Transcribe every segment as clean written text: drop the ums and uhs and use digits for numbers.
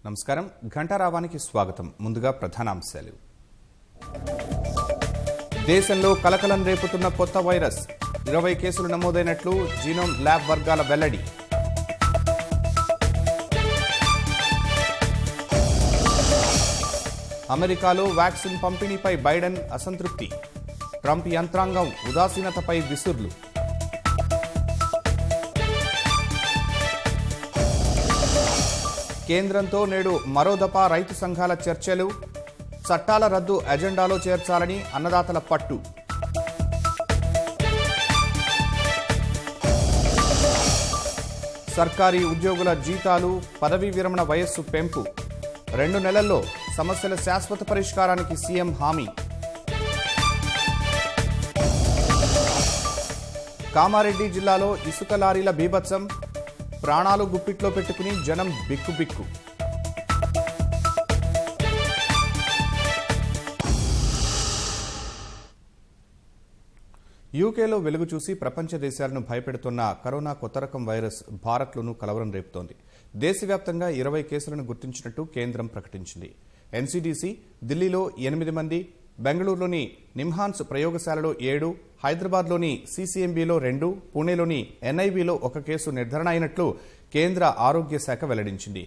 నమస్కారం ఘంటారావానికి స్వాగతం ముందుగా ప్రధానాంశాలు దేశంలో కలకలం రేపుతున్న కొత్త వైరస్ 20 కేసులు నమోదైనట్లు జీనోమ్ ల్యాబ్ వర్గాల వెల్లడి అమెరికాలో వ్యాక్సిన్ పంపిణీపై బైడెన్ అసంతృప్తి ట్రంప్ యంత్రాంగం ఉదాసీనతపై విసుర్లు కేంద్రంతో నేడు మరో దఫా రైతు సంఘాల చర్చలు చట్టాల రద్దు ఎజెండాలో చేర్చాలని అన్నదాతల పట్టు సర్కారీ ఉద్యోగుల జీతాలు పదవీ విరమణ వయస్సు పెంపు 2 నెలల్లో సమస్యల శాశ్వత పరిష్కారానికి సీఎం హామీ కామారెడ్డి జిల్లాలో ఇసుక లారీల బీభత్సం ప్రాణాలు గుప్పిట్లో పెట్టుకుని జనం బిక్కుబిక్కు యూకేలో వెలుగు చూసి ప్రపంచ దేశాలను భయపెడుతున్న కరోనా కొత్త రకం వైరస్ భారత్లోనూ కలవరం రేపుతోంది. దేశవ్యాప్తంగా 20 కేసులను గుర్తించినట్టు కేంద్రం ప్రకటించింది. ఎన్సీడీసీ ఢిల్లీలో 8 మంది, బెంగళూరులోని నిమ్హాన్స్ ప్రయోగశాలలో 7, హైదరాబాద్లోని సీసీఎంబీలో 2, పూణేలోని ఎన్ఐబీలో 1 కేసు నిర్ధారణ అయినట్లు కేంద్ర ఆరోగ్య శాఖ వెల్లడించింది.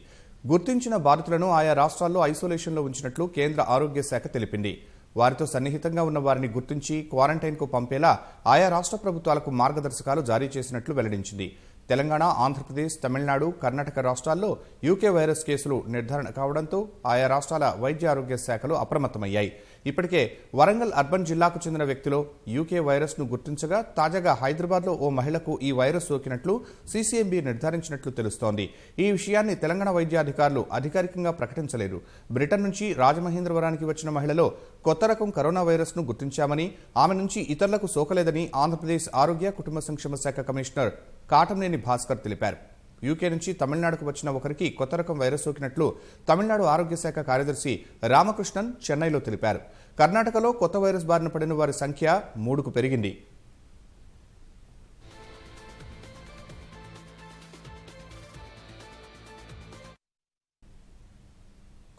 గుర్తించిన బాధితులను ఆయా రాష్ట్రాల్లో ఐసోలేషన్లో ఉంచినట్లు కేంద్ర ఆరోగ్య శాఖ తెలిపింది. వారితో సన్నిహితంగా ఉన్న వారిని గుర్తించి క్వారంటైన్కు పంపేలా ఆయా రాష్ట్ర ప్రభుత్వాలకు మార్గదర్శకాలు జారీ చేసినట్లు వెల్లడించింది. తెలంగాణ, ఆంధ్రప్రదేశ్, తమిళనాడు, కర్ణాటక రాష్ట్రాల్లో యూకే వైరస్ కేసులు నిర్ధారణ కావడంతో ఆయా రాష్ట్రాల వైద్య ఆరోగ్య శాఖలు అప్రమత్తమయ్యాయి. ఇప్పటికే వరంగల్ అర్బన్ జిల్లాకు చెందిన వ్యక్తిలో యూకే వైరస్ ను గుర్తించగా తాజాగా హైదరాబాద్లో ఓ మహిళకు ఈ వైరస్ సోకినట్లు సీసీఎంబీ నిర్ధారించినట్లు తెలుస్తోంది. ఈ విషయాన్ని తెలంగాణ వైద్యాధికారులు అధికారికంగా ప్రకటించలేదు. బ్రిటన్ నుంచి రాజమహేంద్రవరానికి వచ్చిన మహిళలో కొత్త రకం కరోనా వైరస్ ను గుర్తించామని, ఆమె నుంచి ఇతరులకు సోకలేదని ఆంధ్రప్రదేశ్ ఆరోగ్య కుటుంబ సంక్షేమ శాఖ కమిషనర్ కాటంనేని భాస్కర్ తెలిపారు. యూకే నుంచి తమిళనాడుకు వచ్చిన ఒకరికి కొత్త రకం వైరస్ సోకినట్లు తమిళనాడు ఆరోగ్య శాఖ కార్యదర్శి రామకృష్ణన్ చెన్నైలో తెలిపారు. కర్ణాటకలో కొత్త వైరస్ బారిన పడిన వారి సంఖ్య 3కు పెరిగింది.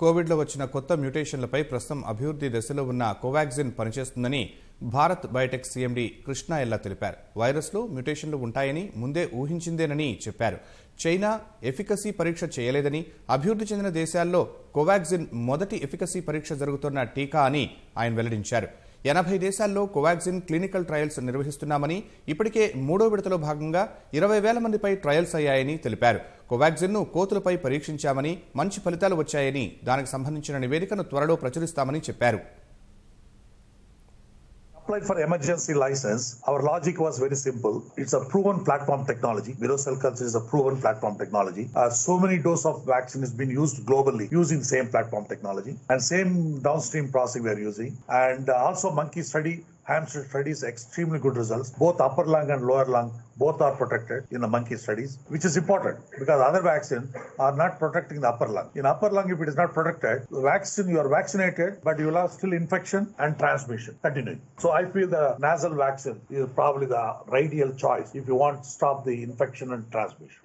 కోవిడ్లో వచ్చిన కొత్త మ్యూటేషన్లపై ప్రస్తుతం అభివృద్ధి దశలో ఉన్న కోవాక్సిన్ పనిచేస్తుందని భారత్ బయోటెక్ సీఎండీ కృష్ణ ఎల్లా తెలిపారు. వైరస్లో మ్యూటేషన్లు ఉంటాయని ముందే ఊహించిందేనని చెప్పారు. చైనా ఎఫికసీ పరీక్ష చేయలేదని, అభివృద్ధి చెందిన దేశాల్లో కోవాక్సిన్ మొదటి ఎఫికసీ పరీక్ష జరుగుతున్న టీకా అని ఆయన వెల్లడించారు. 80 దేశాల్లో కోవాక్సిన్ క్లినికల్ ట్రయల్స్ నిర్వహిస్తున్నామని, ఇప్పటికే 3వ విడతలో భాగంగా 20,000 మందిపై ట్రయల్స్ అయ్యాయని తెలిపారు. కోవాక్సిన్ ను కోతులపై పరీక్షించామని, మంచి ఫలితాలు వచ్చాయని, దానికి సంబంధించిన నివేదికను త్వరలో ప్రచురిస్తామని చెప్పారు. Applied for emergency license, our logic was very simple. It's a proven platform technology. Virocell culture is a proven platform technology. So many doses of vaccine has been used globally using same platform technology and same downstream processing we are using. And also monkey study, hamster studies, extremely good results. Both upper lung and lower lung both are protected in the monkey studies, which is important because other vaccines are not protecting the upper lung. In upper lung, if it is not protected, the vaccine, you are vaccinated, but you will have still infection and transmission continuing. So I feel the nasal vaccine is probably the ideal choice if you want to stop the infection and transmission.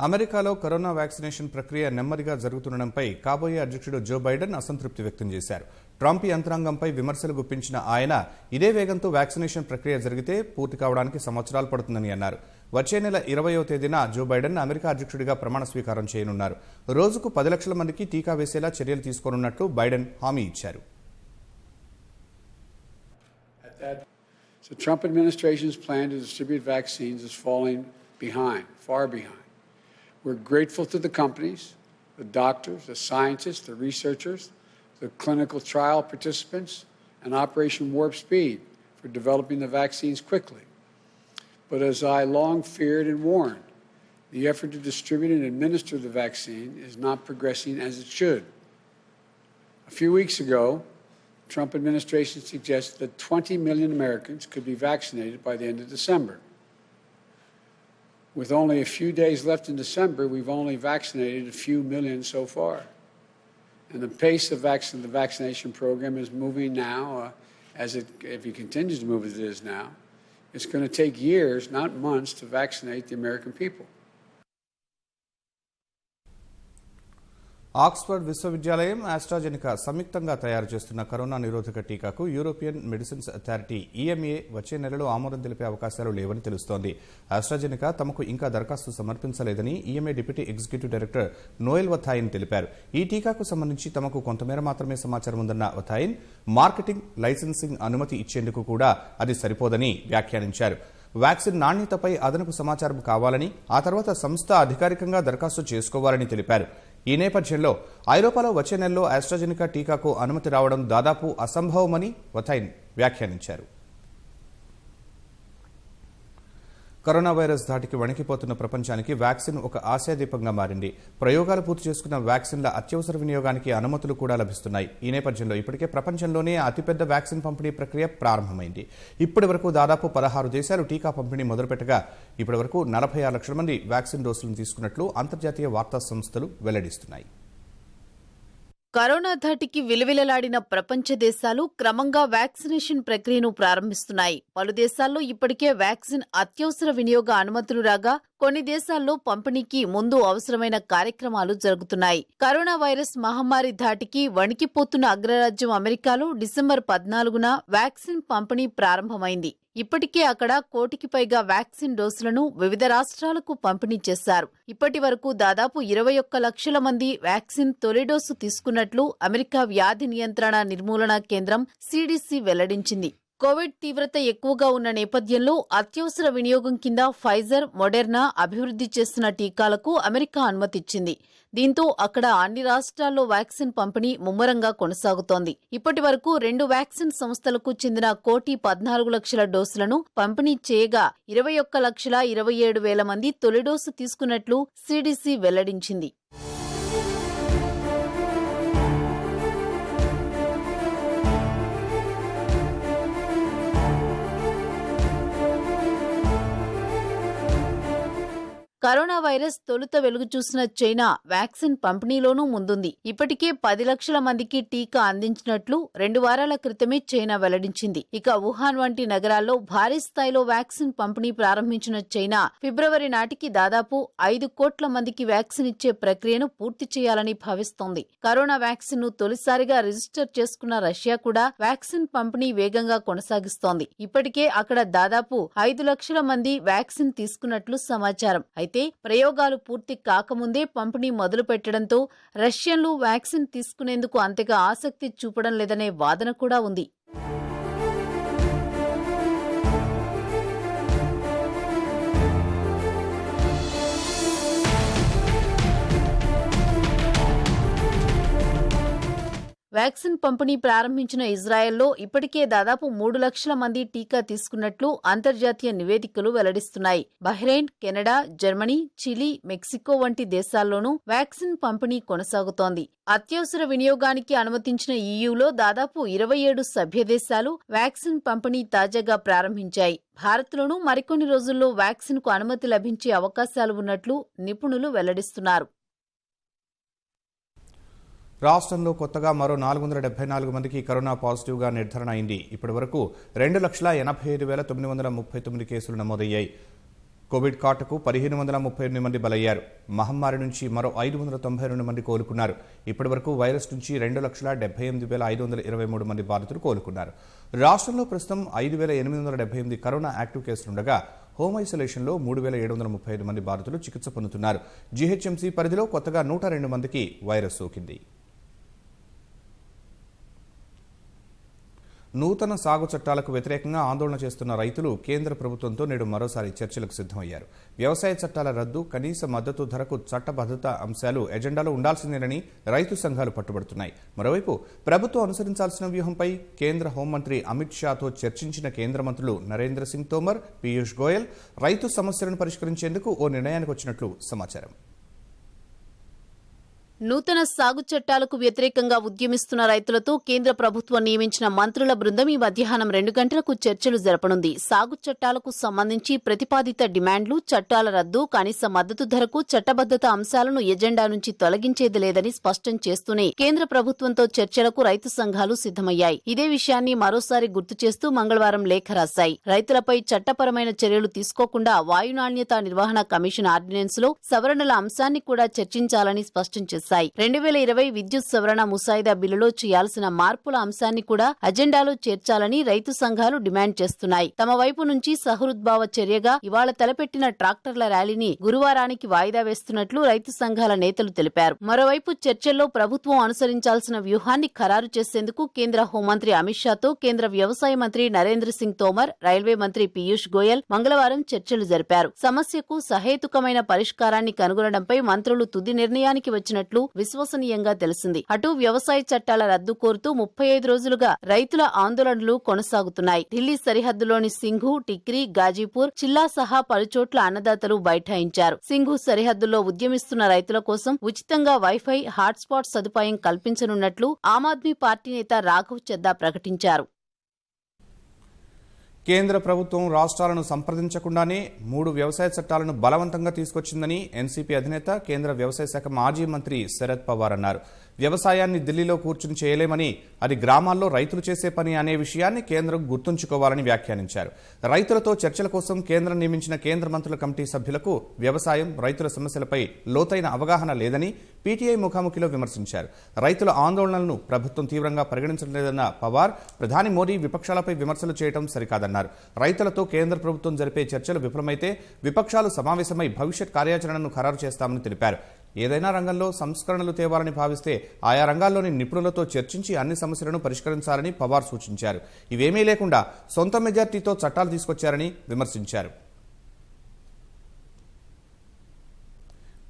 అమెరికాలో corona vaccination ప్రక్రియ నెమ్మదిగా జరుగుతుండడంపై కాబోయే అధ్యక్షుడు Joe Biden అసంతృప్తి వ్యక్తం చేశారు. Trump యంత్రాంగంపై విమర్శలు గుప్పించిన ఆయన ఇదే వేగంతో వ్యాక్సినేషన్ ప్రక్రియ జరిగితే పూర్తి కావడానికి సంవత్సరాలు పడుతుందని అన్నారు. వచ్చే నెల 20వ తేదీన జో బైడెన్ అమెరికా అధ్యక్షుడిగా ప్రమాణ స్వీకారం చేయనున్నారు. రోజుకు 10 లక్షల మందికి టీకా వేసేలా చర్యలు తీసుకోనున్నట్లు బైడెన్ హామీ ఇచ్చారు. The Trump administration's plan to distribute vaccines is falling behind, far behind. We're grateful to the companies, the doctors, the scientists, the researchers, the clinical trial participants, and Operation Warp Speed for developing the vaccines quickly. But as I long feared and warned, the effort to distribute and administer the vaccine is not progressing as it should. A few weeks ago, the Trump administration suggested that 20 million Americans could be vaccinated by the end of December. With only a few days left in December, we've only vaccinated a few million so far. And the pace of the vaccination program is moving now, if it continues to move as it is now, it's going to take years, not months, to vaccinate the American people. Oxford విశ్వవిద్యాలయం AstraZeneca సంయుక్తంగా తయారు చేస్తున్న corona నిరోధక టీకాకు European medicines authority EMA వచ్చే నెలలో ఆమోదం తెలిపే అవకాశాలు లేవని తెలుస్తోంది. ఆస్ట్రాజెనికా తమకు ఇంకా దరఖాస్తు సమర్పించలేదని EMA deputy executive director Noel Wathion తెలిపారు. ఈ టీకాకు సంబంధించి తమకు కొంతమేర మాత్రమే సమాచారం ఉందన్న వథాయిన్ మార్కెటింగ్, లైసెన్సింగ్ అనుమతి ఇచ్చేందుకు కూడా అది సరిపోదని వ్యాఖ్యానించారు. వ్యాక్సిన్ నాణ్యతపై అదనపు సమాచారం కావాలని, ఆ తర్వాత సంస్థ అధికారికంగా దరఖాస్తు చేసుకోవాలని తెలిపారు. ఈ నేపథ్యంలో ఐరోపాలో వచ్చే నెలలో ఆస్ట్రాజెనికా టీకాకు అనుమతి రావడం దాదాపు అసంభవమని వథైన్ వ్యాఖ్యానించారు. కరోనా వైరస్ ధాటికి వణికిపోతున్న ప్రపంచానికి వ్యాక్సిన్ ఒక ఆశాదీపంగా మారింది. ప్రయోగాలు పూర్తి చేసుకున్న వ్యాక్సిన్ల అత్యవసర వినియోగానికి అనుమతులు కూడా లభిస్తున్నాయి. ఈ నేపథ్యంలో ఇప్పటికే ప్రపంచంలోనే అతిపెద్ద వ్యాక్సిన్ పంపిణీ ప్రక్రియ ప్రారంభమైంది. ఇప్పటి వరకు దాదాపు 16 దేశాలు టీకా పంపిణీ మొదలుపెట్టగా ఇప్పటి వరకు 46 లక్షల మంది వ్యాక్సిన్ డోసులను తీసుకున్నట్లు అంతర్జాతీయ వార్తా సంస్థలు వెల్లడిస్తున్నాయి. కరోనా ధాటికి విలవిలలాడిన ప్రపంచ దేశాలు క్రమంగా వ్యాక్సినేషన్ ప్రక్రియను ప్రారంభిస్తున్నాయి. పలు దేశాల్లో ఇప్పటికే వ్యాక్సిన్ అత్యవసర వినియోగ అనుమతులు రాగా కొన్ని దేశాల్లో పంపిణీకి ముందు అవసరమైన కార్యక్రమాలు జరుగుతున్నాయి. కరోనా వైరస్ మహమ్మారి ధాటికి వణికిపోతున్న అగ్రరాజ్యం అమెరికాలో డిసెంబర్ 14న వ్యాక్సిన్ పంపిణీ ప్రారంభమైంది. ఇప్పటికే అక్కడ 1 కోటికి పైగా వ్యాక్సిన్ డోసులను వివిధ రాష్ట్రాలకు పంపిణీ చేశారు. ఇప్పటి వరకు దాదాపు 21 లక్షల మంది వ్యాక్సిన్ తొలి డోసు తీసుకున్నట్లు అమెరికా వ్యాధి నియంత్రణ నిర్మూలన కేంద్రం సిడిసి వెల్లడించింది. కోవిడ్ తీవ్రత ఎక్కువగా ఉన్న నేపథ్యంలో అత్యవసర వినియోగం కింద ఫైజర్, మోడెర్నా అభివృద్ధి చేస్తున్న టీకాలకు అమెరికా అనుమతిచ్చింది. దీంతో అక్కడ అన్ని రాష్ట్రాల్లో వ్యాక్సిన్ పంపిణీ ముమ్మరంగా కొనసాగుతోంది. ఇప్పటి వరకు 2 వ్యాక్సిన్ సంస్థలకు చెందిన 1,14,00,000 డోసులను పంపిణీ చేయగా 21,27,000 మంది తొలి డోసు తీసుకున్నట్లు సిడిసి వెల్లడించింది. కరోనా వైరస్ తొలుత వెలుగుచూసిన చైనా వ్యాక్సిన్ పంపిణీలోనూ ముందుంది. ఇప్పటికే 10 లక్షల మందికి టీకా అందించినట్లు 2 వారాల క్రితమే చైనా వెల్లడించింది. ఇక వుహాన్ వంటి నగరాల్లో భారీ స్థాయిలో వ్యాక్సిన్ పంపిణీ ప్రారంభించిన చైనా ఫిబ్రవరి నాటికి దాదాపు 5 కోట్ల మందికి వ్యాక్సిన్ ఇచ్చే ప్రక్రియను పూర్తి చేయాలని భావిస్తోంది. కరోనా వ్యాక్సిన్ ను తొలిసారిగా రిజిస్టర్ చేసుకున్న రష్యా కూడా వ్యాక్సిన్ పంపిణీ వేగంగా కొనసాగిస్తోంది. ఇప్పటికే అక్కడ దాదాపు 5 లక్షల మంది వ్యాక్సిన్ తీసుకున్నట్లు సమాచారం. అయితే ప్రయోగాలు పూర్తి కాకముందే పంపిణీ మొదలు పెట్టడంతో రష్యన్లు వ్యాక్సిన్ తీసుకునేందుకు అంతగా ఆసక్తి చూపడం లేదనే వాదన కూడా ఉంది. వ్యాక్సిన్ పంపిణీ ప్రారంభించిన ఇజ్రాయెల్లో ఇప్పటికే దాదాపు 3 లక్షల మంది టీకా తీసుకున్నట్లు అంతర్జాతీయ నివేదికలు వెల్లడిస్తున్నాయి. Bahrain, Canada, Germany, Chile, Mexico వంటి దేశాల్లోనూ వ్యాక్సిన్ పంపిణీ కొనసాగుతోంది. అత్యవసర వినియోగానికి అనుమతించిన ఈయూలో దాదాపు 27 సభ్యదేశాలు వ్యాక్సిన్ పంపిణీ తాజాగా ప్రారంభించాయి. భారత్లోనూ మరికొన్ని రోజుల్లో వ్యాక్సిన్కు అనుమతి లభించే అవకాశాలు ఉన్నట్లు నిపుణులు వెల్లడిస్తున్నారు. రాష్ట్రంలో కొత్తగా మరో 474 మందికి కరోనా పాజిటివ్గా నిర్ధారణ అయింది. ఇప్పటి వరకు 2,85,939 కేసులు నమోదయ్యాయి. కోవిడ్ కాటుకు 1,538 మంది బలయ్యారు. మహమ్మారి నుంచి మరో 592 మంది కోలుకున్నారు. ఇప్పటి వరకు వైరస్ నుంచి 2,78,523 మంది బాధితులు కోలుకున్నారు. రాష్ట్రంలో ప్రస్తుతం 5,878 కరోనా యాక్టివ్ కేసులుండగా హోమ్ ఐసోలేషన్లో 3,735 మంది బాధితులు చికిత్స పొందుతున్నారు. జీహెచ్ఎంసీ పరిధిలో కొత్తగా 102 మందికి వైరస్ సోకింది. నూతన సాగు చట్టాలకు వ్యతిరేకంగా ఆందోళన చేస్తున్న రైతులు కేంద్ర ప్రభుత్వంతో నేడు మరోసారి చర్చలకు సిద్ధమయ్యారు. వ్యవసాయ చట్టాల రద్దు, కనీస మద్దతు ధరకు చట్టబద్ధత అంశాలు ఎజెండాలో ఉండాల్సిందేనని రైతు సంఘాలు పట్టుబడుతున్నాయి. మరోవైపు ప్రభుత్వం అనుసరించాల్సిన వ్యూహంపై కేంద్ర హోంమంత్రి అమిత్ షాతో చర్చించిన కేంద్ర మంత్రులు నరేంద్ర సింగ్ తోమర్, పీయూష్ గోయల్ రైతు సమస్యలను పరిష్కరించేందుకు ఓ నిర్ణయానికి వచ్చినట్లు సమాచారం. నూతన సాగు చట్టాలకు వ్యతిరేకంగా ఉద్యమిస్తున్న రైతులతో కేంద్ర ప్రభుత్వం నియమించిన మంత్రుల బృందం ఈ మధ్యాహ్నం 2 గంటలకు చర్చలు జరపనుంది. సాగు చట్టాలకు సంబంధించి ప్రతిపాదిత డిమాండ్లు, చట్టాల రద్దు, కనీస మద్దతు ధరకు చట్టబద్దత అంశాలను ఎజెండా నుంచి తొలగించేది లేదని స్పష్టం చేస్తూనే కేంద్ర ప్రభుత్వంతో చర్చలకు రైతు సంఘాలు సిద్ధమయ్యాయి. ఇదే విషయాన్ని మరోసారి గుర్తు చేస్తూ మంగళవారం లేఖ రాశాయి. రైతులపై చట్టపరమైన చర్యలు తీసుకోకుండా వాయు నాణ్యత నిర్వహణ కమిషన్ ఆర్డినెన్స్ లో సవరణల అంశాన్ని కూడా చర్చించాలని స్పష్టం చేశారు. చేశాయి. 2020 విద్యుత్ సవరణ ముసాయిదా బిల్లులో చేయాల్సిన మార్పుల అంశాన్ని కూడా అజెండాలో చేర్చాలని రైతు సంఘాలు డిమాండ్ చేస్తున్నాయి. తమ వైపు నుంచి సహృద్భావ చర్యగా ఇవాళ తలపెట్టిన ట్రాక్టర్ల ర్యాలీని గురువారానికి వాయిదా వేస్తున్నట్లు రైతు సంఘాల నేతలు తెలిపారు. మరోవైపు చర్చల్లో ప్రభుత్వం అనుసరించాల్సిన వ్యూహాన్ని ఖరారు చేసేందుకు కేంద్ర హోంమంత్రి అమిత్ షాతో కేంద్ర వ్యవసాయ మంత్రి నరేంద్ర సింగ్ తోమర్, రైల్వే మంత్రి పీయూష్ గోయల్ మంగళవారం చర్చలు జరిపారు. సమస్యకు సహేతుకమైన పరిష్కారాన్ని కనుగొనడంపై మంత్రులు తుది నిర్ణయానికి వచ్చినట్లు విశ్వసనీయంగా తెలిసింది. అటు వ్యవసాయ చట్టాల రద్దు కోరుతూ 35 రోజులుగా రైతుల ఆందోళనలు కొనసాగుతున్నాయి. ఢిల్లీ సరిహద్దులోని సింఘు, టిక్రీ, గాజీపూర్, చిల్లా సహా పలుచోట్ల అన్నదాతలు బైఠాయించారు. సింఘు సరిహద్దుల్లో ఉద్యమిస్తున్న రైతుల కోసం ఉచితంగా వైఫై, హాట్స్పాట్ సదుపాయం కల్పించనున్నట్లు ఆమ్ ఆద్మీ పార్టీ నేత రాఘవ్ చద్దా ప్రకటించారు. కేంద్ర ప్రభుత్వం రాష్ట్రాలను సంప్రదించకుండానే 3 వ్యవసాయ చట్టాలను బలవంతంగా తీసుకొచ్చిందని ఎన్సీపీ అధినేత, కేంద్ర వ్యవసాయ శాఖ మాజీ మంత్రి శరద్ పవార్ అన్నారు. వ్యవసాయాన్ని ఢిల్లీలో కూర్చుని చేయలేమని, అది గ్రామాల్లో రైతులు చేసే పని అనే విషయాన్ని కేంద్రం గుర్తుంచుకోవాలని వ్యాఖ్యానించారు. రైతులతో చర్చల కోసం కేంద్రం నియమించిన కేంద్ర మంత్రుల కమిటీ సభ్యులకు వ్యవసాయం, రైతుల సమస్యలపై లోతైన అవగాహన లేదని పీటీఐ ముఖాముఖిలో విమర్శించారు. రైతుల ఆందోళనలను ప్రభుత్వం తీవ్రంగా పరిగణించలేదన్న పవార్, ప్రధాని మోదీ విపక్షాలపై విమర్శలు చేయడం సరికాదన్నారు. రైతులతో కేంద్ర ప్రభుత్వం జరిపే చర్చలు విఫలమైతే విపక్షాలు సమావేశమై భవిష్యత్ కార్యాచరణను ఖరారు చేస్తామని తెలిపారు. ఏదైనా రంగంలో సంస్కరణలు తేవాలని భావిస్తే ఆయా రంగాల్లోని నిపుణులతో చర్చించి అన్ని సమస్యలను పరిష్కరించాలని పవార్ సూచించారు. ఇవేమీ లేకుండా సొంత మెజార్టీతో చట్టాలు తీసుకొచ్చారని విమర్శించారు.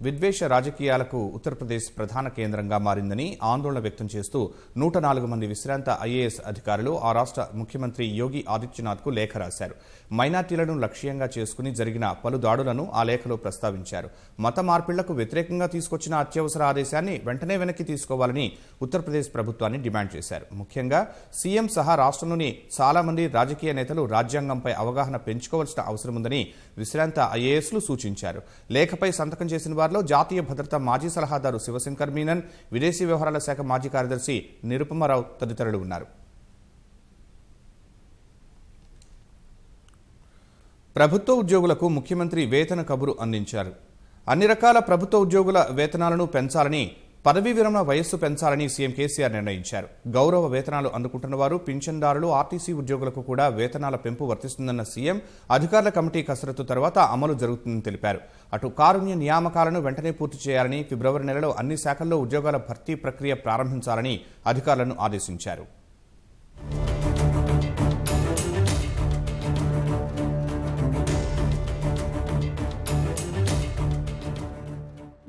విద్వేష రాజకీయాలకు ఉత్తరప్రదేశ్ ప్రధాన కేంద్రంగా మారిందని ఆందోళన వ్యక్తం చేస్తూ 104 మంది విశ్రాంత ఐఏఎస్ అధికారులు ఆ రాష్ట్ర ముఖ్యమంత్రి యోగి ఆదిత్యనాథ్కు లేఖ రాశారు. మైనార్టీలను లక్ష్యంగా చేసుకుని జరిగిన పలు దాడులను ఆ లేఖలో ప్రస్తావించారు. మత మార్పిళ్లకు వ్యతిరేకంగా తీసుకొచ్చిన అత్యవసర ఆదేశాన్ని వెంటనే వెనక్కి తీసుకోవాలని ఉత్తరప్రదేశ్ ప్రభుత్వాన్ని డిమాండ్ చేశారు. ముఖ్యంగా సీఎం సహా రాష్ట్రంలోని చాలా మంది రాజకీయ నేతలు రాజ్యాంగంపై అవగాహన పెంచుకోవాల్సిన అవసరముందని విశ్రాంత ఐఏఎస్లు సూచించారు. లేఖపై సంతకం చేసిన వారిలో జాతీయ భద్రతా మాజీ సలహాదారు శివశంకర్ మీనన్, విదేశీ వ్యవహారాల శాఖ మాజీ కార్యదర్శి నిరుపమారావు తదితరులు ఉన్నారు. ప్రభుత్వ ఉద్యోగులకు ముఖ్యమంత్రి వేతన కబురు అందించారు. అన్ని రకాల ప్రభుత్వ ఉద్యోగుల వేతనాలను పెంచాలని, పదవీ విరమణ వయస్సు పెంచాలని సీఎం కేసీఆర్ నిర్ణయించారు. గౌరవ వేతనాలు అందుకుంటున్న వారు, పింఛన్దారులు, ఆర్టీసీ ఉద్యోగులకు కూడా వేతనాల పెంపు వర్తిస్తుందన్న సీఎం, అధికారుల కమిటీ కసరత్తు తర్వాత అమలు జరుగుతుందని తెలిపారు. అటు కారుణ్య నియామకాలను వెంటనే పూర్తి చేయాలని, ఫిబ్రవరి నెలలో అన్ని శాఖల్లో ఉద్యోగాల భర్తీ ప్రక్రియ ప్రారంభించాలని అధికారులను ఆదేశించారు.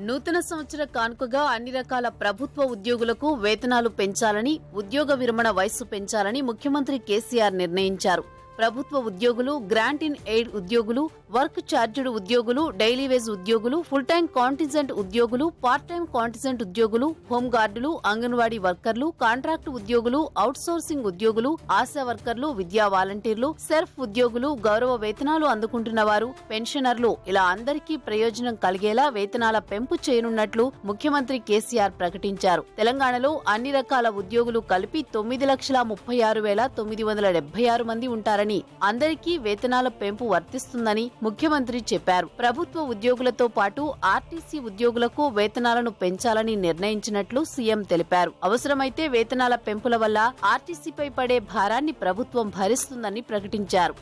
నూతన సంవత్సర కానుకగా అన్ని రకాల ప్రభుత్వ ఉద్యోగులకు వేతనాలు పెంచాలని, ఉద్యోగ విరమణ వయస్సు పెంచాలని ముఖ్యమంత్రి కేసీఆర్ నిర్ణయించారు. ప్రభుత్వ ఉద్యోగులు, గ్రాంట్ ఇన్ ఎయిడ్ ఉద్యోగులు, వర్క్ ఛార్జ్డ్ ఉద్యోగులు, డైలీ వేజ్ ఉద్యోగులు, ఫుల్ టైం కాంటిజెంట్ ఉద్యోగులు, పార్ట్ టైం కాంటిజెంట్ ఉద్యోగులు, హోంగార్డులు, అంగన్వాడీ వర్కర్లు, కాంట్రాక్ట్ ఉద్యోగులు, అవుట్సోర్సింగ్ ఉద్యోగులు, ఆశా వర్కర్లు, విద్యా వాలంటీర్లు, సెర్ఫ్ ఉద్యోగులు, గౌరవ వేతనాలు అందుకుంటున్న వారు, పెన్షనర్లు ఇలా అందరికీ ప్రయోజనం కలిగేలా వేతనాల పెంపు చేయనున్నట్లు ముఖ్యమంత్రి కేసీఆర్ ప్రకటించారు. తెలంగాణలో అన్ని రకాల ఉద్యోగులు కలిపి 9,36,976 మంది ఉంటారని, అందరికీ వేతనాల పెంపు వర్తిస్తుందని ముఖ్యమంత్రి చెప్పారు. ప్రభుత్వ ఉద్యోగులతో పాటు ఆర్టీసీ ఉద్యోగులకు వేతనాలను పెంచాలని నిర్ణయించినట్లు సీఎం తెలిపారు. అవసరమైతే వేతనాల పెంపుల వల్ల ఆర్టీసీపై పడే భారాన్ని ప్రభుత్వం భరిస్తుందని ప్రకటించారు.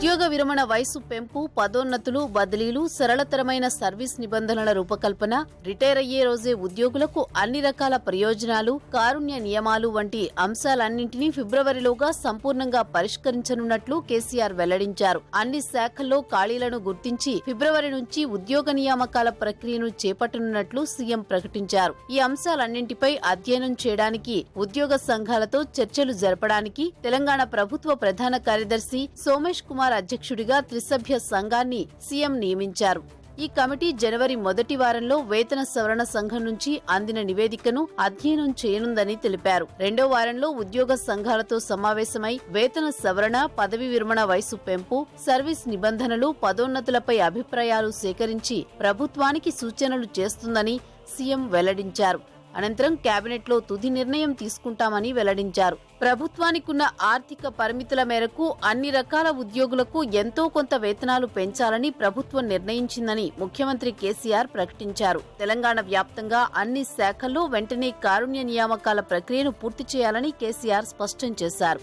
ఉద్యోగ విరమణ వయసు పెంపు, పదోన్నతులు, బదిలీలు, సరళతరమైన సర్వీస్ నిబంధనల రూపకల్పన, రిటైర్ అయ్యే రోజే ఉద్యోగులకు అన్ని రకాల ప్రయోజనాలు, కారుణ్య నియమాలు వంటి అంశాలన్నింటినీ ఫిబ్రవరిలోగా సంపూర్ణంగా పరిష్కరించనున్నట్లు కేసీఆర్ వెల్లడించారు. అన్ని శాఖల్లో ఖాళీలను గుర్తించి ఫిబ్రవరి నుంచి ఉద్యోగ నియామకాల ప్రక్రియను చేపట్టనున్నట్లు సీఎం ప్రకటించారు. ఈ అంశాలన్నింటిపై అధ్యయనం చేయడానికి, ఉద్యోగ సంఘాలతో చర్చలు జరపడానికి తెలంగాణ ప్రభుత్వ ప్రధాన కార్యదర్శి సోమేష్ కుమార్ అధ్యక్షుడిగా త్రిసభ్య సంఘాన్ని సీఎం నియమించారు. ఈ కమిటీ జనవరి మొదటి వారంలో వేతన సవరణ సంఘం నుంచి అందిన నివేదికను అధ్యయనం చేయనుందని తెలిపారు. రెండో వారంలో ఉద్యోగ సంఘాలతో సమావేశమై వేతన సవరణ, పదవీ విరమణ వయసు పెంపు, సర్వీస్ నిబంధనలు, పదోన్నతులపై అభిప్రాయాలు సేకరించి ప్రభుత్వానికి సూచనలు చేస్తుందని సీఎం వెల్లడించారు. అనంతరం కేబినెట్లో తుది నిర్ణయం తీసుకుంటామని వెల్లడించారు. ప్రభుత్వానికున్న ఆర్థిక పరిమితుల మేరకు అన్ని రకాల ఉద్యోగులకు ఎంతో కొంత వేతనాలు పెంచాలని ప్రభుత్వం నిర్ణయించిందని ముఖ్యమంత్రి కేసీఆర్ ప్రకటించారు. తెలంగాణ వ్యాప్తంగా అన్ని శాఖల్లో వెంటనే కారుణ్య నియామకాల ప్రక్రియను పూర్తి చేయాలని కేసీఆర్ స్పష్టం చేశారు.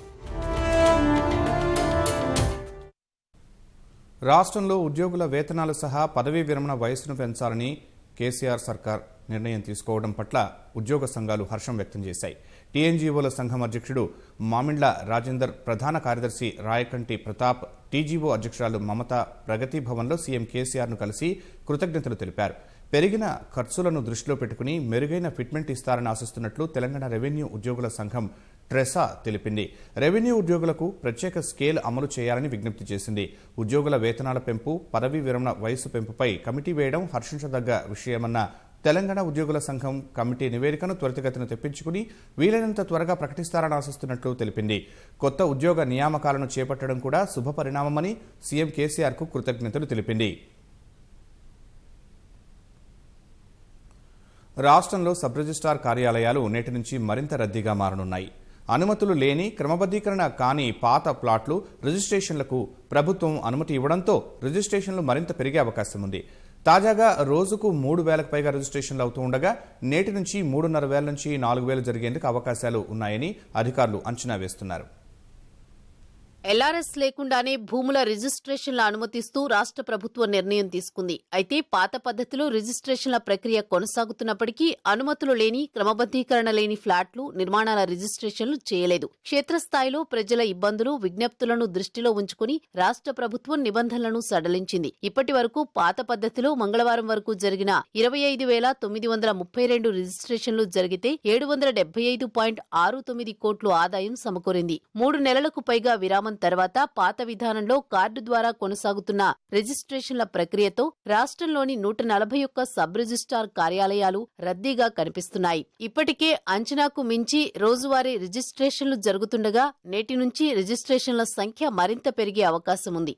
రాష్ట్రంలో ఉద్యోగుల వేతనాలు సహా పదవీ విరమణ వయసును పెంచాలని కేసీఆర్ సర్కార్ నిర్ణయం తీసుకోవడం పట్ల ఉద్యోగ సంఘాలు హర్షం వ్యక్తం చేశాయి. టీఎన్జీఓల సంఘం అధ్యక్షుడు మామిండ్ల రాజేందర్, ప్రధాన కార్యదర్శి రాయకంటి ప్రతాప్, టీజీఓ అధ్యక్షురాలు మమత ప్రగతి భవన్లో సీఎం కేసీఆర్ను కలిసి కృతజ్ఞతలు తెలిపారు. పెరిగిన ఖర్చులను దృష్టిలో పెట్టుకుని మెరుగైన ఫిట్మెంట్ ఇస్తారని ఆశిస్తున్నట్లు తెలంగాణ రెవెన్యూ ఉద్యోగుల సంఘం ట్రెసా తెలిపింది. రెవెన్యూ ఉద్యోగులకు ప్రత్యేక స్కేల్ అమలు చేయాలని విజ్ఞప్తి చేసింది. ఉద్యోగుల వేతనాల పెంపు, పదవీ విరమణ వయసు పెంపుపై కమిటీ వేయడం హర్షించదగ్గ విషయమన్న తెలంగాణ ఉద్యోగుల సంఘం కమిటీ నివేదికను త్వరితగతిన తెప్పించుకుని వీలైనంత త్వరగా ప్రకటిస్తారని ఆశిస్తున్నట్లు తెలిపింది. కొత్త ఉద్యోగ నియామకాలను చేపట్టడం కూడా శుభపరిణామమని సీఎం కేసీఆర్కు కృతజ్ఞతలు తెలిపింది. రాష్ట్రంలో సబ్ రిజిస్ట్రార్ కార్యాలయాలు నేటి నుంచి మరింత రద్దీగా మారనున్నాయి. అనుమతులు లేని, క్రమబద్దీకరణ కాని పాత ప్లాట్లు రిజిస్ట్రేషన్లకు ప్రభుత్వం అనుమతి ఇవ్వడంతో రిజిస్ట్రేషన్లు మరింత పెరిగే అవకాశం ఉంది. తాజాగా రోజుకు 3,000కు పైగా రిజిస్ట్రేషన్లు అవుతూ ఉండగా నేటి నుంచి 3,500 నుంచి 4,000 జరిగేందుకు అవకాశాలు ఉన్నాయని అధికారులు అంచనా వేస్తున్నారు. ఎల్ఆర్ఎస్ లేకుండానే భూముల రిజిస్ట్రేషన్ల అనుమతిస్తూ రాష్ట్ర ప్రభుత్వం నిర్ణయం తీసుకుంది. అయితే పాత పద్ధతిలో రిజిస్ట్రేషన్ల ప్రక్రియ కొనసాగుతున్నప్పటికీ అనుమతులు లేని, క్రమబద్దీకరణ లేని ఫ్లాట్లు, నిర్మాణాల రిజిస్ట్రేషన్లు చేయలేదు. క్షేత్రస్థాయిలో ప్రజల ఇబ్బందులు, విజ్ఞప్తులను దృష్టిలో ఉంచుకుని రాష్ట్ర ప్రభుత్వం నిబంధనలను సడలించింది. ఇప్పటి వరకు పాత పద్ధతిలో మంగళవారం వరకు జరిగిన 25,932 రిజిస్ట్రేషన్లు జరిగితే 775.69 కోట్లు ఆదాయం సమకూరింది. 3 నెలలకు పైగా విరామం తర్వాత పాత విధానంలో కార్డు ద్వారా కొనసాగుతున్న రిజిస్ట్రేషన్ల ప్రక్రియతో రాష్ట్రంలోని 141 సబ్ రిజిస్ట్రార్ కార్యాలయాలు రద్దీగా కనిపిస్తున్నాయి. ఇప్పటికే అంచనాకు మించి రోజువారీ రిజిస్ట్రేషన్లు జరుగుతుండగా నేటి నుంచి రిజిస్ట్రేషన్ల సంఖ్య మరింత పెరిగే అవకాశం ఉంది.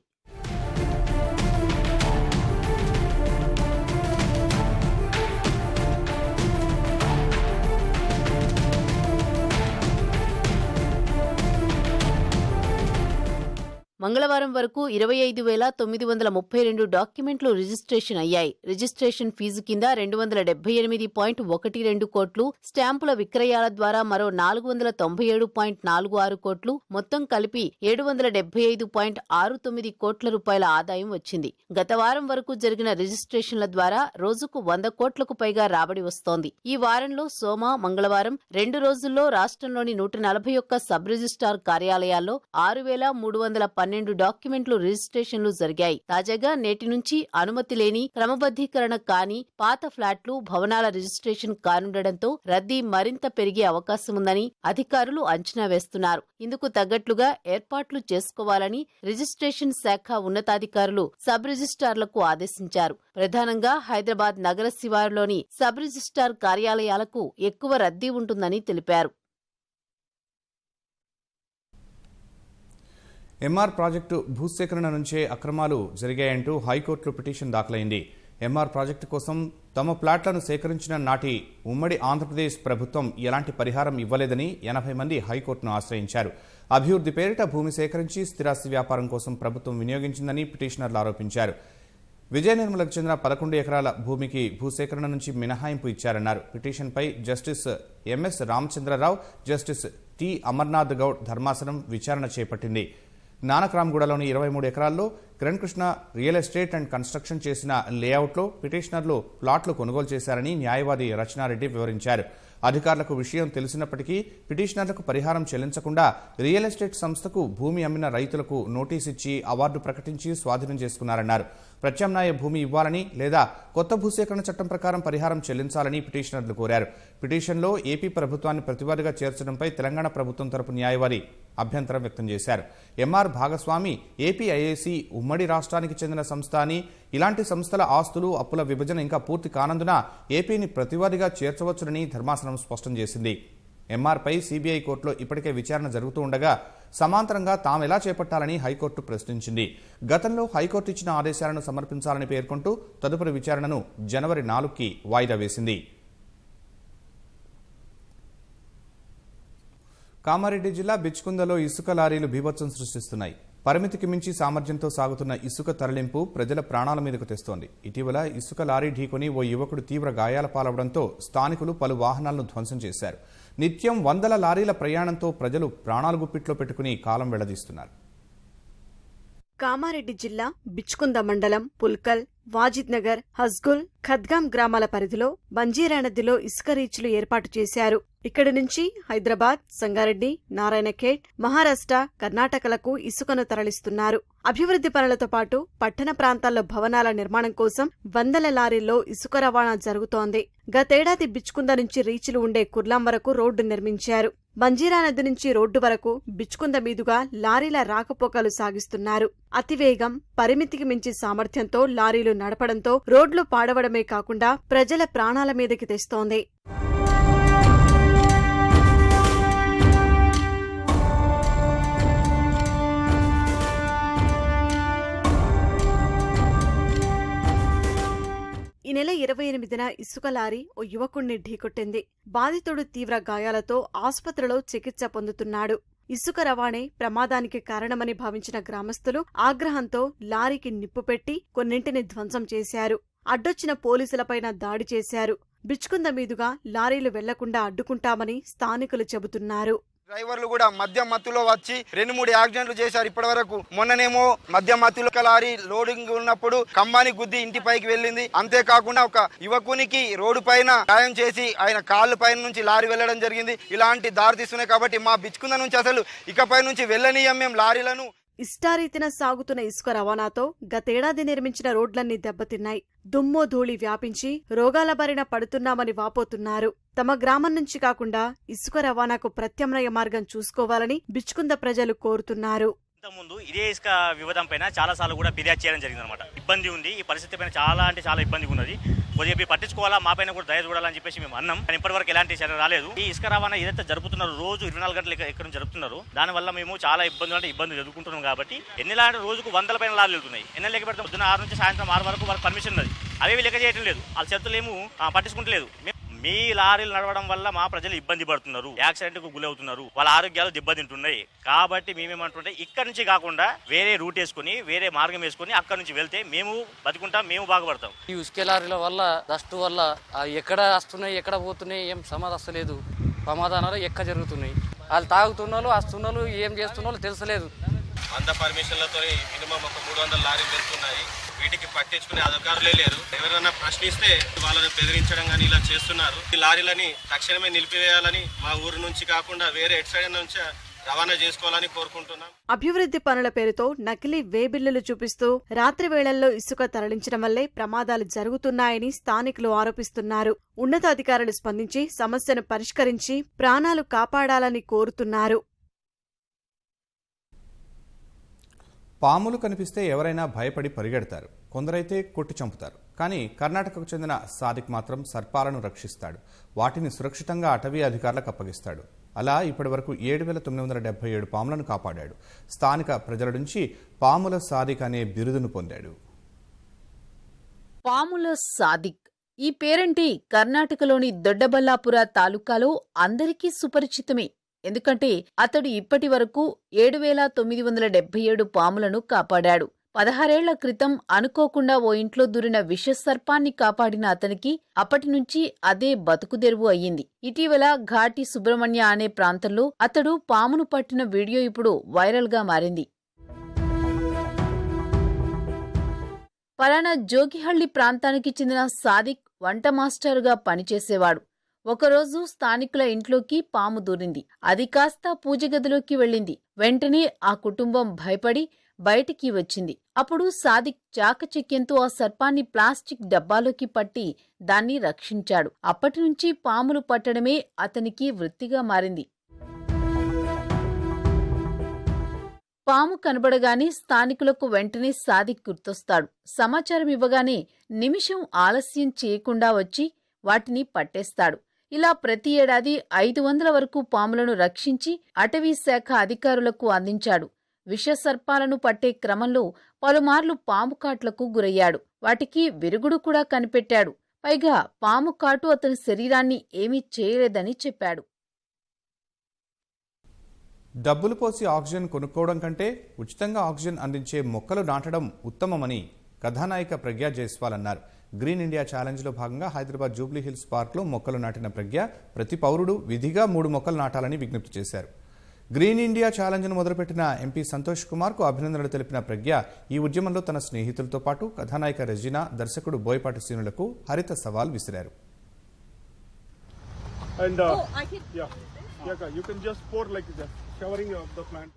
మంగళవారం వరకు 25,932 డాక్యుమెంట్లు రిజిస్ట్రేషన్ అయ్యాయి. రిజిస్ట్రేషన్ ఫీజు కింద 278.12 కోట్లు, స్టాంపుల విక్రయాల ద్వారా మరో 497.46 కోట్లు, మొత్తం కలిపి 775.69 కోట్ల రూపాయల ఆదాయం వచ్చింది. గత వారం వరకు జరిగిన రిజిస్ట్రేషన్ల ద్వారా రోజుకు 100 కోట్లకు పైగా రాబడి వస్తోంది. ఈ వారంలో సోమ, మంగళవారం 2 రోజుల్లో రాష్ట్రంలోని 141 సబ్ రిజిస్ట్రార్ కార్యాలయాల్లో 6,312 డాక్యుమెంట్లు రిజిస్ట్రేషన్లు జరిగాయి. తాజాగా నేటి నుంచి అనుమతి లేని, క్రమబద్దీకరణ కాని పాత ఫ్లాట్లు, భవనాల రిజిస్ట్రేషన్ కానుండటంతో రద్దీ మరింత పెరిగే అవకాశముందని అధికారులు అంచనా వేస్తున్నారు. ఇందుకు తగ్గట్లుగా ఏర్పాట్లు చేసుకోవాలని రిజిస్ట్రేషన్ శాఖ ఉన్నతాధికారులు సబ్ రిజిస్ట్రార్లకు ఆదేశించారు. ప్రధానంగా హైదరాబాద్ నగర శివారులోని సబ్ రిజిస్ట్రార్ కార్యాలయాలకు ఎక్కువ రద్దీ ఉంటుందని తెలిపారు. ఎంఆర్ ప్రాజెక్టు భూసేకరణ నుంచే అక్రమాలు జరిగాయంటూ హైకోర్టులో పిటిషన్ దాఖలైంది. ఎంఆర్ ప్రాజెక్టు కోసం తమ ప్లాట్లను సేకరించిన నాటి ఉమ్మడి ఆంధ్రప్రదేశ్ ప్రభుత్వం ఎలాంటి పరిహారం ఇవ్వలేదని 80 మంది హైకోర్టును ఆశ్రయించారు. అభివృద్ధి పేరిట భూమి సేకరించి స్థిరాస్తి వ్యాపారం కోసం ప్రభుత్వం వినియోగించిందని పిటిషనర్లు ఆరోపించారు. విజయ నిర్మలకు చెందిన 11 ఎకరాల భూమికి భూసేకరణ నుంచి మినహాయింపు ఇచ్చారన్నారు. పిటిషన్పై justice MS Ramachandrarao, justice T Amarnath Goud ధర్మాసనం విచారణ చేపట్టింది. నానక్రామ్గూడలోని 23 ఎకరాల్లో Kiran Krishna real estate and construction చేసిన లేఅవుట్లో పిటిషనర్లు ప్లాట్లు కొనుగోలు చేశారని న్యాయవాది రచనారెడ్డి వివరించారు. అధికారులకు విషయం తెలిసినప్పటికీ పిటిషనర్లకు పరిహారం చెల్లించకుండా రియల్ ఎస్టేట్ సంస్థకు భూమి అమ్మిన రైతులకు నోటీస్ ఇచ్చి అవార్డు ప్రకటించి స్వాధీనం చేసుకున్నారన్నారు. ప్రత్యామ్నాయ భూమి ఇవ్వాలని లేదా కొత్త భూసేకరణ చట్టం ప్రకారం పరిహారం చెల్లించాలని పిటిషనర్లు కోరారు. పిటిషన్లో ఏపీ ప్రభుత్వాన్ని ప్రతివాదిగా చేర్చడంపై తెలంగాణ ప్రభుత్వం తరపు న్యాయవాది అభ్యంతరం వ్యక్తం చేశారు. ఎంఆర్ భాగస్వామి ఏపీఐఏసీ ఉమ్మడి రాష్ట్రానికి చెందిన సంస్థ అని, ఇలాంటి సంస్థల ఆస్తులు, అప్పుల విభజన ఇంకా పూర్తి కానందున ఏపీని ప్రతివాదిగా చేర్చవచ్చునని ధర్మాసనం స్పష్టం చేసింది. ఎంఆర్పై సీబీఐ కోర్టులో ఇప్పటికే విచారణ జరుగుతూ ఉండగా సమాంతరంగా తామెలా చేపట్టాలని హైకోర్టు ప్రశ్నించింది. గతంలో హైకోర్టు ఇచ్చిన ఆదేశాలను సమర్పించాలని పేర్కొంటూ తదుపరి విచారణను జనవరి 4కి వాయిదా వేసింది. కామారెడ్డి జిల్లా బిచ్కుందలో ఇసుక లారీలు బీభత్సం సృష్టిస్తున్నాయి. పరిమితికి మించి సామర్థ్యంతో సాగుతున్న ఇసుక తరలింపు ప్రజల ప్రాణాల మీదకు తెస్తోంది. ఇటీవల ఇసుక లారీ ఢీకొని ఓ యువకుడు తీవ్ర గాయాల పాలవడంతో స్థానికులు పలు వాహనాలను ధ్వంసం చేశారు. నిత్యం వందల లారీల ప్రయాణంతో ప్రజలు ప్రాణాలు గుప్పిట్లో పెట్టుకుని కాలం వెళ్లదీస్తున్నారు. కామారెడ్డి జిల్లా బిచ్కుంద మండలం పుల్కల్, వాజిద్ నగర్, హస్గుల్, ఖద్గాం గ్రామాల పరిధిలో బంజీరా నదిలో ఇసుక రీచ్లు ఏర్పాటు చేశారు. ఇక్కడి నుంచి హైదరాబాద్, సంగారెడ్డి, నారాయణఖేడ్, మహారాష్ట్ర, కర్ణాటకలకు ఇసుకను తరలిస్తున్నారు. అభివృద్ధి పనులతో పాటు పట్టణ ప్రాంతాల్లో భవనాల నిర్మాణం కోసం వందల లారీల్లో ఇసుక రవాణా జరుగుతోంది. గతేడాది బిచ్కుంద నుంచి రీచ్లు ఉండే కుర్లాం వరకు రోడ్డు నిర్మించారు. బంజీరా నది నుంచి రోడ్డు వరకు బిచ్కుంద మీదుగా లారీల రాకపోకలు సాగిస్తున్నారు. అతివేగం, పరిమితికి మించి సామర్థ్యంతో లారీలు నడపడంతో రోడ్లు పాడవడమే కాకుండా ప్రజల ప్రాణాల మీదకి తెస్తోంది. ఈ నెల 28న ఇసుక లారీ ఓ యువకుణ్ణి ఢీకొట్టింది. బాధితుడు తీవ్ర గాయాలతో ఆసుపత్రిలో చికిత్స పొందుతున్నాడు. ఇసుక రవాణే ప్రమాదానికి కారణమని భావించిన గ్రామస్తులు ఆగ్రహంతో లారీకి నిప్పు పెట్టి కొన్నింటిని ధ్వంసం చేశారు. అడ్డొచ్చిన పోలీసులపైన దాడి చేశారు. బిచ్కుంద మీదుగా లారీలు వెళ్లకుండా అడ్డుకుంటామని స్థానికులు చెబుతున్నారు. డ్రైవర్లు కూడా మద్యం మత్తులో వచ్చి 2-3 యాక్సిడెంట్లు చేశారు ఇప్పటి వరకు. మొన్ననేమో మద్యం మత్తులో లారీ లోడింగ్ ఉన్నప్పుడు కంబాని గుద్ది ఇంటి పైకి వెళ్ళింది. అంతేకాకుండా ఒక యువకునికి రోడ్డు పైన గాయం చేసి ఆయన కాళ్ళు పైన నుంచి లారీ వెళ్లడం జరిగింది. ఇలాంటి దారి తీస్తున్నాయి కాబట్టి మా బిచ్కుంద నుంచి అసలు ఇకపై నుంచి వెళ్ళనీయం మేము లారీలను. ఇష్టారీతిన సాగుతున్న ఇసుక రవాణాతో గతేడాది నిర్మించిన రోడ్లన్నీ దెబ్బతిన్నాయి. దుమ్మో ధూళి వ్యాపించి రోగాల బారిన పడుతున్నామని వాపోతున్నారు. తమ గ్రామం నుంచి కాకుండా ఇసుక రవాణాకు ప్రత్యామ్నాయ మార్గం చూసుకోవాలని బిచ్కుంద ప్రజలు కోరుతున్నారు. ముందు ఇదే ఇసుక వివాదం పైన చాలా సార్లు కూడా ఫిర్యాదు చేయడం జరిగింది అనమాట. ఇబ్బంది ఉంది, ఈ పరిస్థితి పైన చాలా ఇబ్బందిగా ఉన్నది. కొద్దిగా పట్టించుకోవాలా, మా పైన కూడా దయ చూడాలని చెప్పేసి మేము అన్నాం. కానీ ఇప్పటి వరకు ఎలాంటి చర్య రాలేదు. ఈ ఇసుక రవాణా ఏదైతే జరుపుతున్నారు రోజు 24 గంటలు ఎక్కడ జరుపుతున్నారు, దానివల్ల మేము చాలా ఇబ్బందులు ఎదుర్కొంటున్నాం. కాబట్టి ఎన్నిలాంటి రోజుకు 100 పైన లారీలు వెళ్తున్నాయి. ఎన్ని లెక్క పెడితే పొద్దున 6 నుంచి సాయంత్రం 6 వరకు వాళ్ళకి పర్మిషన్ ఉన్నది. అవేవి లెక్క చేయడం లేదు. వాళ్ళ చేతులు ఏమో పట్టించుకుంటలేదు. మీ లారీలు నడవడం వల్ల మా ప్రజలు ఇబ్బంది పడుతున్నారు, యాక్సిడెంట్ కు గురవుతున్నారు, వాళ్ళ ఆరోగ్యాలు దెబ్బతింటున్నాయి. కాబట్టి మేమేమంటుంటే ఇక్కడ నుంచి కాకుండా వేరే రూట్ వేసుకుని వేరే మార్గం వేసుకుని అక్కడ నుంచి వెళ్తే మేము బతుకుంటాం, మేము బాగుపడతాం. ఈ ఉసుక లారీల వల్ల డస్ట్ వల్ల ఎక్కడ వస్తున్నాయి ఎక్కడ పోతున్నాయి ఏం సమాధానం ప్రమాదాలు ఎక్కడ జరుగుతున్నాయి. వాళ్ళు తాగుతున్నారు, వస్తున్నారు, ఏం చేస్తున్నారో తెలుసలేదు. 100 పర్మిషన్లతో మినిమం ఒక 300 లారీలు వెళ్తున్నాయి. వీటికి పట్టించుకునే అధికారులే లేరు. ఎవరైనా ప్రశ్నిస్తే వాళ్ళని బెదిరించడం కానీ ఇలా చేస్తున్నారు. ఈ లారీలని తక్షణమే నిలిపివేయాలని మా ఊరు నుంచి కాకుండా వేరే ఎటు సైడ్ నుంచి రవాణా చేసుకోవాలని కోరుకుంటున్నాం. అభివృద్ధి పనుల పేరుతో నకిలీ వేబిల్లులు చూపిస్తూ రాత్రి వేళల్లో ఇసుక తరలించడం వల్లే ప్రమాదాలు జరుగుతున్నాయని స్థానికులు ఆరోపిస్తున్నారు. ఉన్నతాధికారులు స్పందించి సమస్యను పరిష్కరించి ప్రాణాలు కాపాడాలని కోరుతున్నారు. పాములు కనిపిస్తే ఎవరైనా భయపడి పరిగెడతారు, కొందరైతే కొట్టి చంపుతారు. కానీ కర్ణాటకకు చెందిన సాదిక్ మాత్రం సర్పాలను రక్షిస్తాడు. వాటిని సురక్షితంగా అటవీ అధికారులకు అప్పగిస్తాడు. అలా ఇప్పటివరకు 7,977 పాములను కాపాడాడు. స్థానిక ప్రజల నుంచి పాముల సాదిక్ అనే బిరుదును పొందాడు. పాముల సాదిక్ ఈ పేరంటి కర్ణాటకలోని దొడ్డబల్లాపుర తాలూకాలో అందరికీ సుపరిచితమే. ఎందుకంటే అతడు ఇప్పటి వరకు 7,977 పాములను కాపాడాడు. 16 ఏళ్ల క్రితం అనుకోకుండా ఓ ఇంట్లో దూరిన విషసర్పాన్ని కాపాడిన అతనికి అప్పటినుంచి అదే బతుకుదెరువు అయ్యింది. ఇటీవల ఘాటి సుబ్రహ్మణ్య అనే ప్రాంతంలో అతడు పామును పట్టిన వీడియో ఇప్పుడు వైరల్ గా మారింది. పలానా జోగిహళ్లి ప్రాంతానికి చెందిన సాదిక్ వంట మాస్టరుగా పనిచేసేవాడు. ఒకరోజు స్థానికుల ఇంట్లోకి పాము దూరింది. అది కాస్త పూజగదిలోకి వెళ్ళింది. వెంటనే ఆ కుటుంబం భయపడి బయటికి వచ్చింది. అప్పుడు సాదిక్ చాకచక్యంతో ఆ సర్పాన్ని ప్లాస్టిక్ డబ్బాలోకి పట్టి దాన్ని రక్షించాడు. అప్పటినుంచి పాములు పట్టడమే అతనికి వృత్తిగా మారింది. పాము కనబడగానే స్థానికులకు వెంటనే సాదిక్ గుర్తొస్తాడు. సమాచారం ఇవ్వగానే నిమిషం ఆలస్యం చేయకుండా వచ్చి వాటిని పట్టేస్తాడు. ఇలా ప్రతి ఏడాది 500 వరకు పాములను రక్షించి అటవీ శాఖ అధికారులకు అందించాడు. విషసర్పాలను పట్టే క్రమంలో పలుమార్లు పాము కాట్లకు గురయ్యాడు. వాటికి విరుగుడు కూడా కనిపెట్టాడు. పైగా పాము కాటు అతని శరీరాన్ని ఏమీ చేయలేదని చెప్పాడు. డబ్బులు పోసి ఆక్సిజన్ కొనుక్కోవడం కంటే ఉచితంగా ఆక్సిజన్ అందించే మొక్కలు నాటడం ఉత్తమమని కథానాయిక ప్రజ్ఞా జైస్వాల్ అన్నారు. గ్రీన్ ఇండియా ఛాలెంజ్లో భాగంగా హైదరాబాద్ జూబ్లీ హిల్స్ పార్క్లో మొక్కలు నాటిన ప్రజ్ఞ ప్రతి పౌరుడు విధిగా 3 మొక్కలు నాటాలని విజ్ఞప్తి చేశారు. గ్రీన్ ఇండియా ఛాలెంజ్ను మొదలుపెట్టిన ఎంపీ సంతోష్ కుమార్కు అభినందనలు తెలిపిన ప్రజ్ఞ ఈ ఉద్యమంలో తన స్నేహితులతో పాటు కథానాయిక రెజినా, దర్శకుడు బోయపాటి శ్రీనులకు హరిత సవాల్ విసిరారు. And you can just pour like that, covering of the plant.